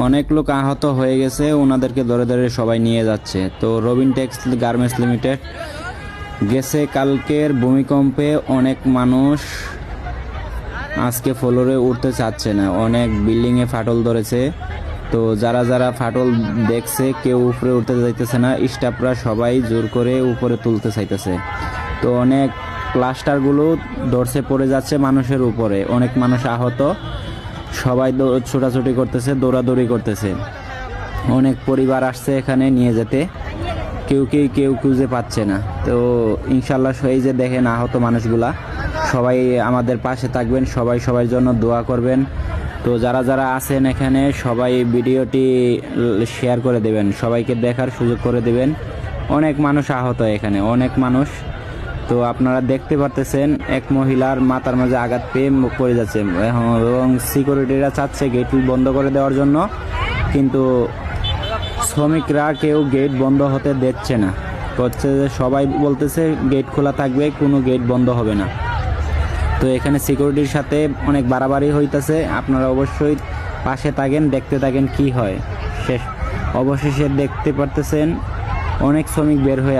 অনেক লোক আহত হয়ে গেছে, ওনাদেরকে ধরে ধরে সবাই নিয়ে যাচ্ছে। তো রবিন টেক্স গার্মেন্টস লিমিটেড গেছে কালকের ভূমিকম্পে অনেক মানুষ আজকে ফ্লোরে উঠতে চাচ্ছে না, অনেক বিল্ডিংয়ে ফাটল ধরেছে। তো যারা যারা ফাটল দেখছে কেউ উপরে উঠতে চাইতেছে না, স্টাফরা সবাই জোর করে উপরে তুলতে চাইতেছে। তো অনেক প্লাস্টারগুলো ধরছে পড়ে যাচ্ছে মানুষের উপরে, অনেক মানুষ আহত, সবাই ছোটাছুটি করতেছে, দৌড়াদৌড়ি করতেছে। অনেক পরিবার আসছে এখানে নিয়ে যেতে, কেউ খুঁজে পাচ্ছে না। তো ইনশাল্লাহ এই যে দেখেন আহত মানুষগুলা, সবাই আমাদের পাশে থাকবেন, সবাই সবার জন্য দোয়া করবেন। তো যারা যারা আছেন এখানে সবাই ভিডিওটি শেয়ার করে দেবেন, সবাইকে দেখার সুযোগ করে দেবেন। অনেক মানুষ আহত এখানে, অনেক মানুষ। তো আপনারা দেখতে পারতেছেন এক মহিলার মাথার মাঝে আঘাত পেয়ে পড়ে যাচ্ছে, এবং সিকিউরিটিরা চাচ্ছে গেট বন্ধ করে দেওয়ার জন্য, কিন্তু শ্রমিকরা কেউ গেট বন্ধ হতে দিচ্ছে না। হচ্ছে যে সবাই বলতেছে গেট খোলা থাকবে, কোনো গেট বন্ধ হবে না। তো এখানে সিকিউরিটির সাথে অনেক বাড়াবাড়ি হইতেছে। আপনারা অবশ্যই পাশে থাকেন, দেখতে থাকেন কি হয়। অবশেষে দেখতে পারতেছেন অনেক শ্রমিক বের হয়ে